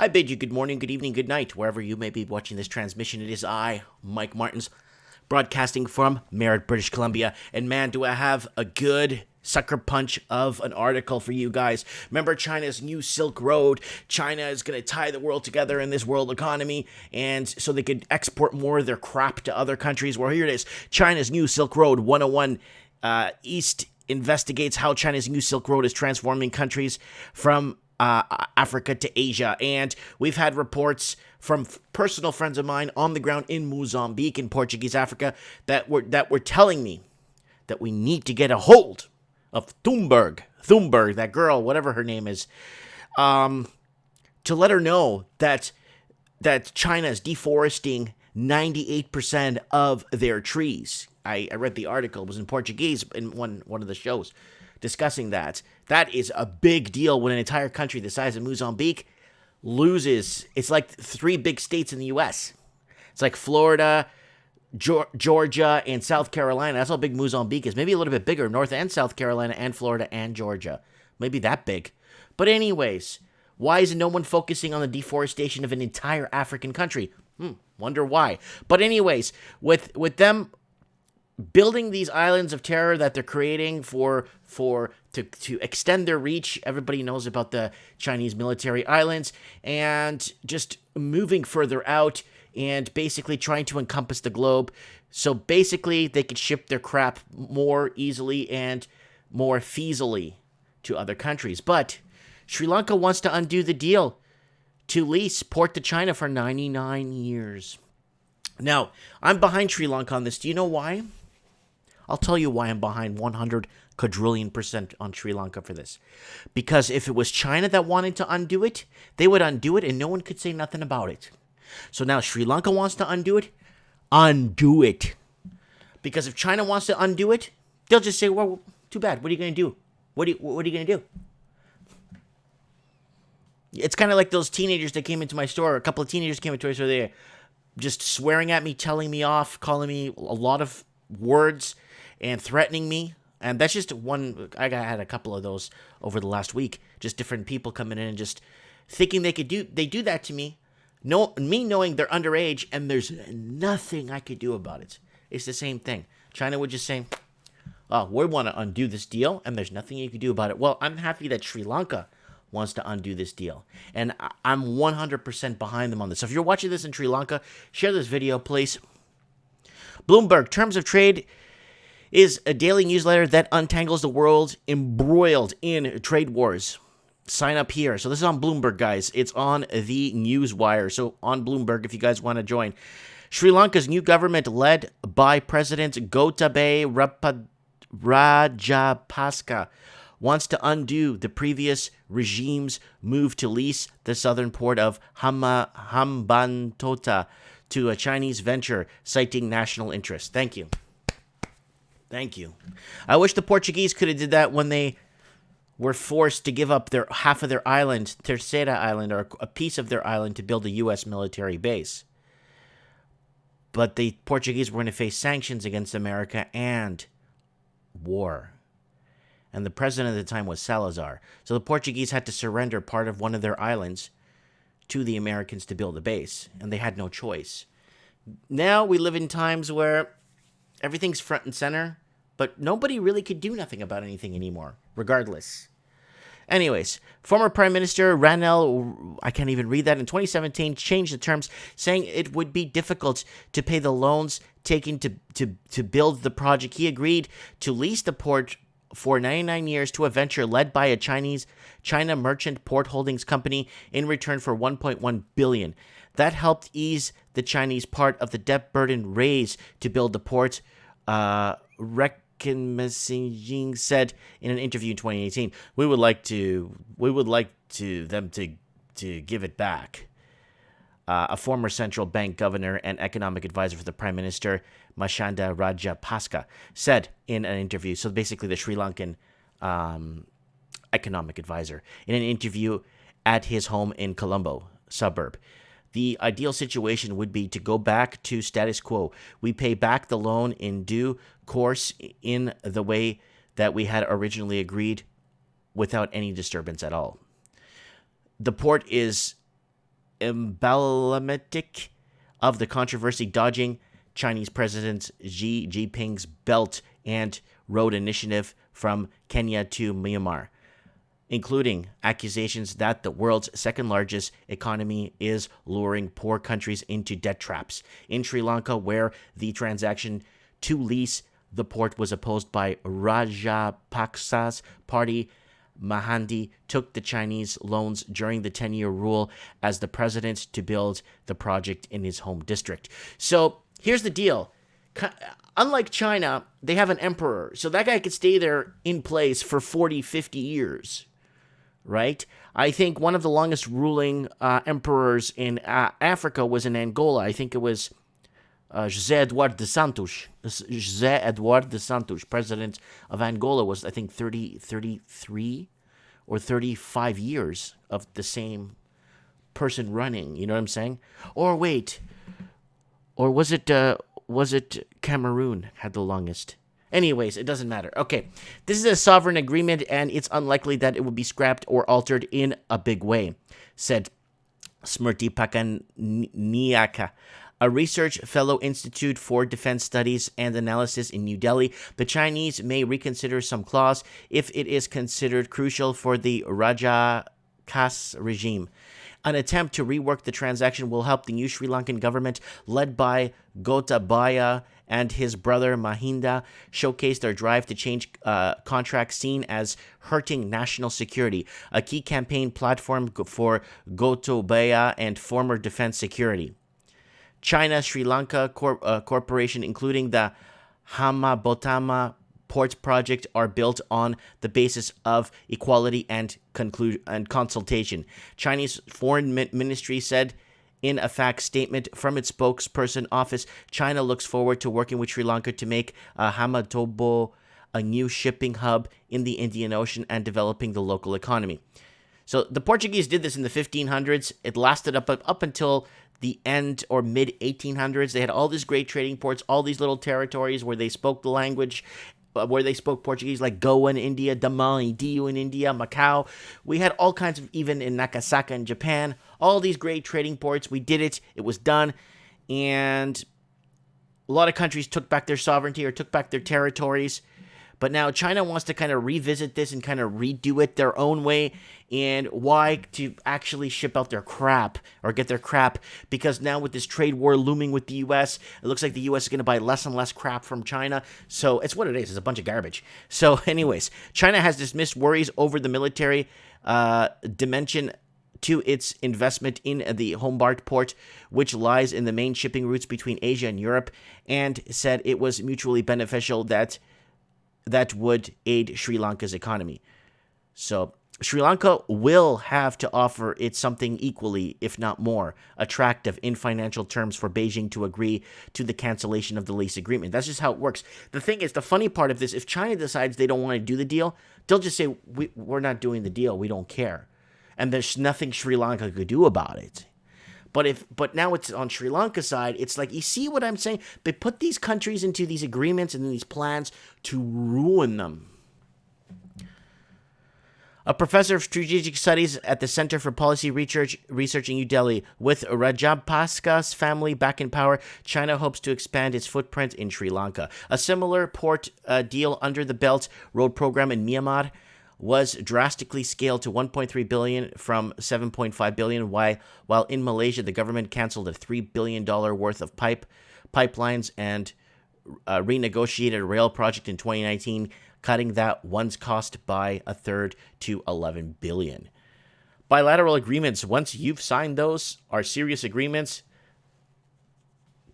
I bid you good morning, good evening, good night, wherever you may be watching this transmission. It is I, Mike Martins, broadcasting from Merritt, British Columbia. And man, do I have a good sucker punch of an article for you guys. Remember China's new Silk Road? China is going to tie the world together in this world economy, and so they could export more of their crap to other countries. Well, here it is. China's new Silk Road 101 East investigates how China's new Silk Road is transforming countries from Africa to Asia. And we've had reports from personal friends of mine on the ground in Mozambique in Portuguese Africa that were telling me that we need to get a hold of Thunberg, that girl, whatever her name is, to let her know that China is deforesting 98% of their trees. I read the article. It was in Portuguese in one of the shows discussing that. That is a big deal when an entire country the size of Mozambique loses. It's like 3 big states in the U.S. It's like Florida, Georgia, and South Carolina. That's how big Mozambique is. Maybe a little bit bigger. North and South Carolina and Florida and Georgia. Maybe that big. But anyways, why is no one focusing on the deforestation of an entire African country? Wonder why. But anyways, with them building these islands of terror that they're creating to extend their reach. Everybody knows about the Chinese military islands, and just moving further out and basically trying to encompass the globe. So basically they could ship their crap more easily and more feasibly to other countries. But Sri Lanka wants to undo the deal to lease port to China for 99 years. Now, I'm behind Sri Lanka on this. Do you know why? I'll tell you why I'm behind 100 quadrillion% on Sri Lanka for this. Because if it was China that wanted to undo it, they would undo it and no one could say nothing about it. So now Sri Lanka wants to undo it. Undo it. Because if China wants to undo it, they'll just say, well, too bad. What are you going to do? What are you going to do? It's kind of like those teenagers that came into my store. A couple of teenagers came into my store. They just swearing at me, telling me off, calling me a lot of words, and threatening me. And that's just one. I had a couple of those over the last week. Just different people coming in and just thinking they do that to me. Me knowing they're underage and there's nothing I could do about it. It's the same thing. China would just say, oh, we want to undo this deal and there's nothing you can do about it. Well, I'm happy that Sri Lanka wants to undo this deal. And I'm 100% behind them on this. So if you're watching this in Sri Lanka, share this video, please. Bloomberg, terms of trade is a daily newsletter that untangles the world embroiled in trade wars. Sign up here. So this is on Bloomberg, guys. It's on the Newswire. So on Bloomberg, if you guys want to join. Sri Lanka's new government, led by President Gotabaya Rajapaksa, wants to undo the previous regime's move to lease the southern port of Hambantota to a Chinese venture, citing national interest. Thank you. I wish the Portuguese could have did that when they were forced to give up half of their island, Terceira Island, or a piece of their island, to build a U.S. military base. But the Portuguese were going to face sanctions against America and war. And the president at the time was Salazar. So the Portuguese had to surrender part of one of their islands to the Americans to build a base, and they had no choice. Now we live in times where everything's front and center, but nobody really could do nothing about anything anymore, regardless. Anyways, former Prime Minister Ranil, I can't even read that, in 2017 changed the terms, saying it would be difficult to pay the loans taken to build the project. He agreed to lease the port for 99 years to a venture led by a China Merchant Port Holdings Company in return for $1.1 billion. That helped ease the Chinese part of the debt burden raised to build the port. Messaging said in an interview in 2018, we would like them to give it back. A former central bank governor and economic advisor for the Prime Minister, Mahinda Rajapaksa, said in an interview. So basically the Sri Lankan economic advisor, in an interview at his home in Colombo suburb. The ideal situation would be to go back to status quo. We pay back the loan in due course in the way that we had originally agreed without any disturbance at all. The port is emblematic of the controversy dodging Chinese President Xi Jinping's Belt and Road Initiative from Kenya to Myanmar, including accusations that the world's second largest economy is luring poor countries into debt traps. In Sri Lanka, where the transaction to lease the port was opposed by Rajapaksa's party, Mahinda took the Chinese loans during the 10-year rule as the president to build the project in his home district. So here's the deal. Unlike China, they have an emperor. So that guy could stay there in place for 40, 50 years, right? I think one of the longest ruling emperors in Africa was in Angola. I think it was José Eduardo dos Santos. José Eduardo dos Santos, president of Angola, was, I think, 33 or 35 years of the same person running. You know what I'm saying? Or wait, or was it Cameroon had the longest? Anyways, it doesn't matter. Okay, this is a sovereign agreement, and it's unlikely that it will be scrapped or altered in a big way, said Smruti Pattanaik, a research fellow Institute forDefence Studies and Analysis in New Delhi. The Chinese may reconsider some clause if it is considered crucial for the Rajapaksa regime. An attempt to rework the transaction will help the new Sri Lankan government, led by Gotabaya and his brother Mahinda, showcase their drive to change contracts seen as hurting national security, a key campaign platform for Gotabaya and former defense security. China-Sri Lanka Corporation, including the Hamabotama Port project, are built on the basis of equality and consultation. Chinese Foreign Ministry said in a fact statement from its spokesperson office, China looks forward to working with Sri Lanka to make Hamatobo a new shipping hub in the Indian Ocean and developing the local economy. So the Portuguese did this in the 1500s. It lasted up until the end or mid 1800s. They had all these great trading ports, all these little territories where they spoke the language, where they spoke Portuguese, like Goa in India, Daman, Diu in India, Macau. We had all kinds of, even in Nagasaki in Japan, all these great trading ports. We did it. It was done. And a lot of countries took back their sovereignty or took back their territories. But now China wants to kind of revisit this and kind of redo it their own way. And why? To actually ship out their crap or get their crap. Because now with this trade war looming with the U.S., it looks like the U.S. is going to buy less and less crap from China. So it's what it is. It's a bunch of garbage. So anyways, China has dismissed worries over the military dimension to its investment in the Hobart port, which lies in the main shipping routes between Asia and Europe, and said it was mutually beneficial that would aid Sri Lanka's economy. So Sri Lanka will have to offer it something equally, if not more, attractive in financial terms for Beijing to agree to the cancellation of the lease agreement. That's just how it works. The thing is, the funny part of this, if China decides they don't want to do the deal, they'll just say, we're not doing the deal, we don't care. And there's nothing Sri Lanka could do about it. But now it's on Sri Lanka's side. It's like, you see what I'm saying? They put these countries into these agreements and these plans to ruin them. A professor of strategic studies at the Center for Policy Research in New Delhi, with Rajapaksa's family back in power, China hopes to expand its footprint in Sri Lanka. A similar port deal under the Belt Road program in Myanmar was drastically scaled to $1.3 billion from $7.5 billion, while in Malaysia, the government canceled a $3 billion worth of pipelines and renegotiated a rail project in 2019, cutting that one's cost by a third to $11 billion. Bilateral agreements, once you've signed those, are serious agreements,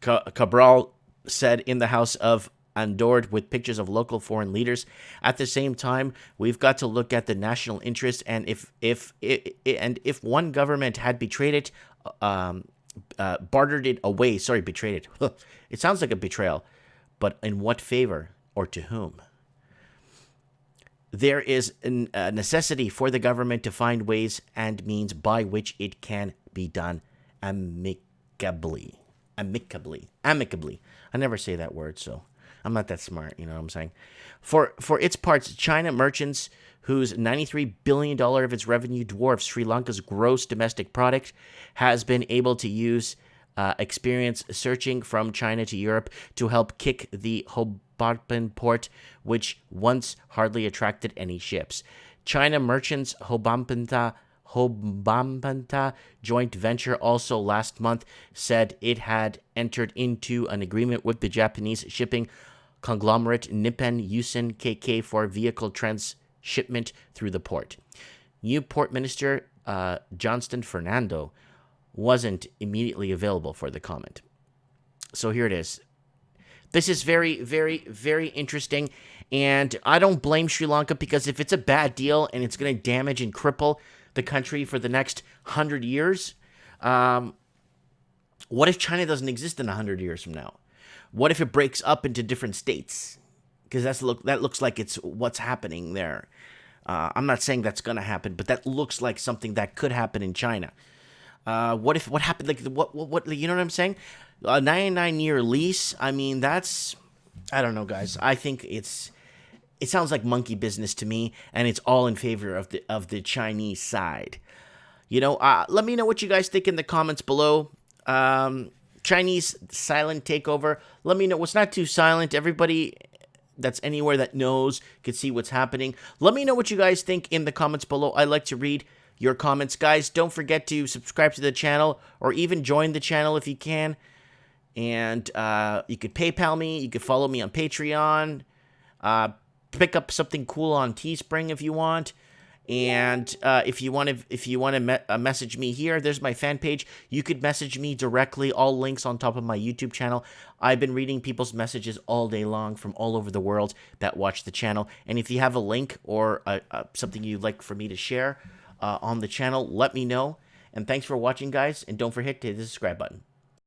Cabraal said in the House of Adored with pictures of local foreign leaders. At the same time, we've got to look at the national interest, and if one government had betrayed it, bartered it away. Sorry, betrayed it. It sounds like a betrayal, but in what favor or to whom? There is a necessity for the government to find ways and means by which it can be done amicably. I never say that word, so I'm not that smart, you know what I'm saying? For its parts, China merchants, whose $93 billion of its revenue dwarfs Sri Lanka's gross domestic product, has been able to use experience searching from China to Europe to help kick the Hobart port, which once hardly attracted any ships. China Merchants Hobampanta joint venture also last month said it had entered into an agreement with the Japanese shipping conglomerate Nippon Yusen KK for vehicle transshipment through the port. New Port Minister Johnston Fernando wasn't immediately available for the comment. So here it is. This is very, very, very interesting, and I don't blame Sri Lanka, because if it's a bad deal and it's going to damage and cripple the country for the next 100 years, what if China doesn't exist in 100 years from now? What if it breaks up into different states? Because that looks like it's what's happening there. I'm not saying that's going to happen, but that looks like something that could happen in China. What happened? Like what? You know what I'm saying? A 99-year lease. I mean, that's, I don't know, guys. I think it sounds like monkey business to me, and it's all in favor of the Chinese side. You know, let me know what you guys think in the comments below. Chinese silent takeover. Let me know what's not too silent. Everybody that's anywhere that knows can see what's happening. Let me know what you guys think in the comments below. I like to read your comments. Guys, don't forget to subscribe to the channel, or even join the channel if you can. And you could PayPal me. You could follow me on Patreon. Pick up something cool on Teespring if you want. And if you want to message me here, there's my fan page. You could message me directly. All links on top of my YouTube channel. I've been reading people's messages all day long from all over the world that watch the channel. And if you have a link or something you'd like for me to share on the channel, let me know. And thanks for watching, guys. And don't forget to hit the subscribe button.